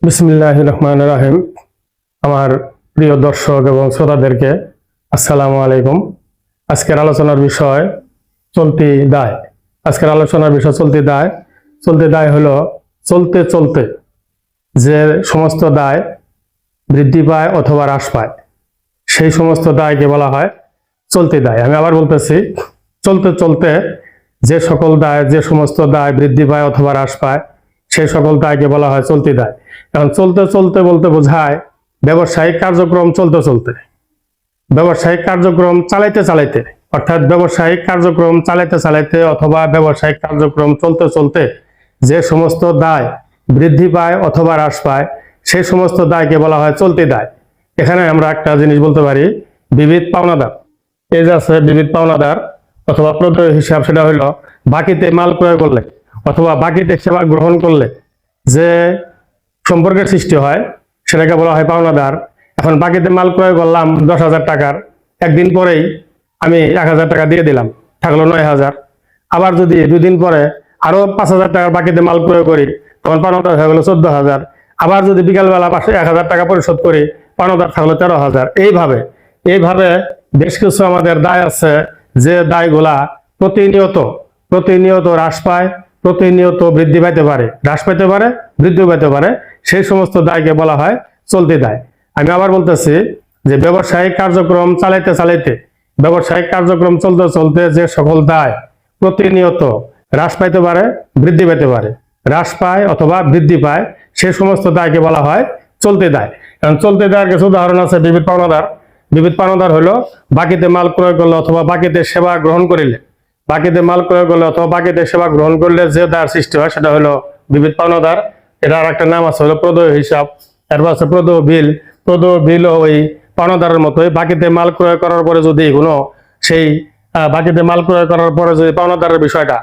বিসমিল্লাহির রহমানির রহিম। আমার প্রিয় দর্শক এবং শ্রোতাদেরকে আসসালামু আলাইকুম। আজকের আলোচনার বিষয় চলতি দায়। আজকের আলোচনার বিষয় চলতি দায়। চলতি দায় হলো চলতে চলতে যে সমস্ত দায় বৃদ্ধি পায় অথবা হ্রাস পায়, সেই সমস্ত দায়কে বলা হয় চলতি দায়। আমি আবার বলতেছি, চলতে চলতে যে সকল দায়, যে সমস্ত দায় বৃদ্ধি পায় অথবা হ্রাস পায়, সেই সকল দায়কে বলা হয় চলতি দায়। এখন চলতে চলতে বলতে বোঝায় ব্যবসায়িক কার্যক্রম চলতে চলতে, ব্যবসায়িক কার্যক্রম চালাইতে চালাইতে, অর্থাৎ ব্যবসায়িক কার্যক্রম চালাইতে চালাইতে অথবা ব্যবসায়িক কার্যক্রম চলতে চলতে যে সমস্ত দায় বৃদ্ধি পায় অথবা হ্রাস পায়, সেই সমস্ত দায়কে বলা হয় চলতি দায়। এখানে আমরা একটা জিনিস বলতে পারি, বিবিধ পাওনাদার। এই যে আছে বিবিধ পাওনাদার অথবা প্রদেয় হিসাব, সেটা হলো বাকিতে মাল ক্রয় করলে অথবা বাকিতে সেবা গ্রহণ করলে যে সম্পর্কের সৃষ্টি হয়, সেটাকে বলা হয় পাওনাদার। এখন বাকিতে মাল ক্রয় করলাম 10,000 টাকার, একদিন পরেই আমি 1,000 টাকা দিয়ে দিলাম, থাকলো 9,000। আবার যদি 2 দিন পরে আরো 5,000 টাকার বাকিতে মাল ক্রয় করি, তখন পাওনাদার হয়ে গেলো 14,000। আবার যদি বিকালবেলা 1,000 টাকা পরিশোধ করি, পাওনাদার থাকলো 13,000। এইভাবে বেশ কিছু আমাদের দায় আছে, যে দায়গুলা প্রতিনিয়ত হ্রাস পায়, প্রতিনিয়ত বৃদ্ধি পাইতে পারে, হ্রাস পাইতে পারে, বৃদ্ধি পাইতে পারে, সেই সমস্ত দায়কে বলা হয় চলতি দায়। আমি আবার বলতেছি যে ব্যবসায়িক কার্যক্রম চালাইতে চালাইতে, ব্যবসায়িক কার্যক্রম চলতে চলতে যে সকল দায় প্রতিনিয়ত হ্রাস পাইতে পারে, বৃদ্ধি পাইতে পারে, হ্রাস পায় অথবা বৃদ্ধি পায়, সেই সমস্ত দায়কে বলা হয় চলতি দায়। কারণ চলতি দায়ের কিছু উদাহরণ আছে বিবিধ পাওনাদার। বিবিধ পাওনাদার হলো বাকিতে মাল ক্রয় করলে অথবা বাকিতে সেবা গ্রহণ করিলে, বাকিতে মাল ক্রয় করলে অথবা বাকিতে সেবা গ্রহণ করলে যে দায়ের সৃষ্টি হয়, সেটা হলো বিবিধ পাওনাদার। এটার একটা নাম আছে হলো প্রদেয় হিসাব, এরপর আছে প্রদেয় বিল। প্রদেয় বিল ওই পাওনাদারের মতোই, বাকিতে মাল ক্রয় করার পরে যদি কোনো সেই বাকিতে মাল ক্রয় করার পরে যদি পাওনাদারের বিষয়টা,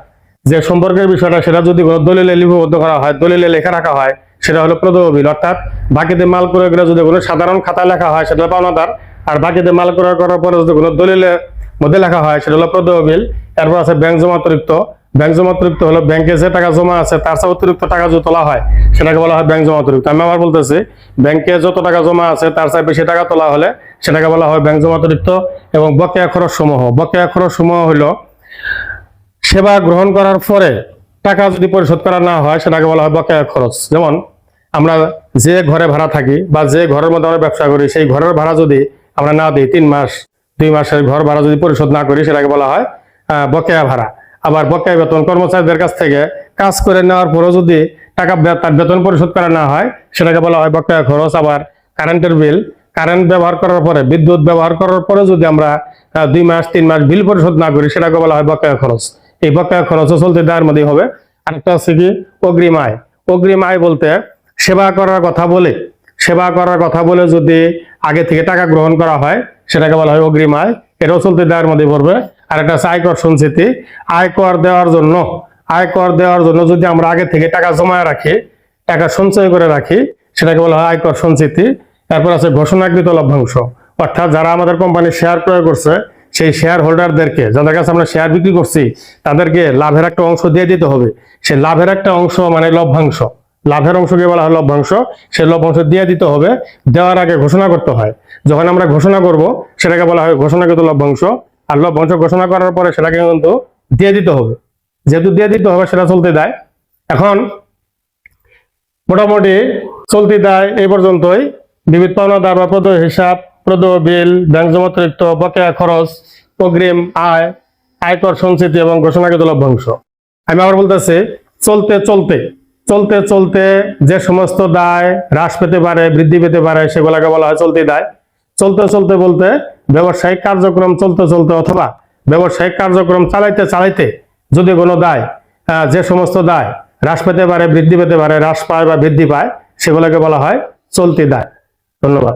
যে সম্পর্কের বিষয়টা, সেটা যদি কোনো দলিলে লিপিবদ্ধ করা হয়, দলিলে লেখা রাখা হয়, সেটা হলো প্রদেয় বিল। অর্থাৎ বাকিতে মাল ক্রয় করে যদি কোনো সাধারণ খাতা লেখা হয়, সেটা পাওনাদার। আর বাকিতে মাল ক্রয় করার পরে যদি কোনো দলিলের মধ্যে লেখা হয়, সেটা হলো প্রদেয় বিল। এরপর আছে ব্যাংক জমা অতিরিক্ত। ব্যাংক জমা অতিরিক্ত হলো ব্যাংকে যে টাকা জমা আছে তার চেয়ে অতিরিক্ত টাকা যদি তোলা হয়, সেটাকে বলা হয় ব্যাংক জমা অতিরিক্ত। আমি আবার বলতেছি, ব্যাংকে যত টাকা জমা আছে তার চেয়ে বেশি টাকা তোলা হলে সেটাকে বলা হয় ব্যাংক জমা অতিরিক্ত। এবং বকেয়া খরচ সমূহ হলো সেবা গ্রহণ করার পরে টাকা যদি পরিশোধ করা না হয়, সেটাকে বলা হয় বকেয়া খরচ। যেমন আমরা যে ঘরে ভাড়া থাকি বা যে ঘরের মধ্যে আমরা ব্যবসা করি, সেই ঘরের ভাড়া যদি আমরা না দিই, 3 মাস 2 মাসের ঘর ভাড়া যদি পরিশোধ না করি, সেটাকে বলা হয় বকেয়া ভাড়া। আবার বকেয়া বেতন, কর্মচারীদের কাছ থেকে কাজ করে নেওয়ার পরেও যদি টাকা তার বেতন পরিশোধ করা না হয়, সেটাকে বলা হয় বকেয়া খরচ। আবার কারেন্টের বিল, কারেন্ট ব্যবহার করার পরে, বিদ্যুৎ ব্যবহার করার পরে যদি আমরা 2 মাস 3 মাস বিল পরিশোধ না করি, সেটাকে বলা হয় বকেয়া খরচ। এই বকেয়া খরচও চলতি দায়ের মধ্যেই হবে। আরেকটা আছে কি অগ্রিম আয়। অগ্রিম আয় বলতে সেবা করার কথা বলে যদি আগে থেকে টাকা গ্রহণ করা হয়, সেটাকে বলা হয় অগ্রিম আয়। এটাও চলতি দায়ের মধ্যে পড়বে। আর একটা আছে আয়কর সঞ্চিতি। আয়কর দেওয়ার জন্য যদি আমরা আগে থেকে টাকা জমা রাখি, টাকা সঞ্চয় করে রাখি, সেটাকে বলা হয় আয়কর সঞ্চিতি। তারপর আছে ঘোষণাকৃত লভ্যাংশ। অর্থাৎ যারা আমাদের কোম্পানির শেয়ার ক্রয় করছে, সেই শেয়ার হোল্ডারদেরকে, যাদের কাছে আমরা শেয়ার বিক্রি করছি, তাদেরকে লাভের একটা অংশ দিয়ে দিতে হবে। সেই লাভের একটা অংশ মানে লভ্যাংশ, লাভের অংশকে বলা হয় লভ্যাংশ। সেই লভ্যাংশ দিয়ে দিতে হবে। দেওয়ার আগে ঘোষণা করতে হয়। যখন আমরা ঘোষণা করব, সেটাকে বলা হয় ঘোষণাকৃত লভ্যাংশ। আর লভ্যাংশ ঘোষণা করার পরে সেটাকে কিন্তু দিয়ে দিতে হবে। যেহেতু দিয়ে দিতে হবে, সেটা চলতি দায়। এখন মোটামুটি চলতি দায় এই পর্যন্তই। বিবিধ পাওনাদার বা প্রদেয় হিসাব, প্রদেয় বিল, ব্যাংক জমা অতিরিক্ত, বকেয়া খরচ, অগ্রিম আয়, আয়কর সঞ্চিতি এবং ঘোষণাকৃত লভ্যাংশ। আমি আবার বলতেছি, চলতে চলতে যে সমস্ত দায় হ্রাস পেতে পারে, বৃদ্ধি পেতে পারে, সেগুলোকে বলা হয় চলতি দায়। চলতে চলতে বলতে ব্যবসায়িক কার্যক্রম চলতে চলতে অথবা ব্যবসায়িক কার্যক্রম চালাইতে চালাইতে যদি কোনো দায়, যে সমস্ত দায় হ্রাস পেতে পারে, বৃদ্ধি পেতে পারে, হ্রাস পায় বা বৃদ্ধি পায়, সেগুলোকে বলা হয় চলতি দায়। ধন্যবাদ।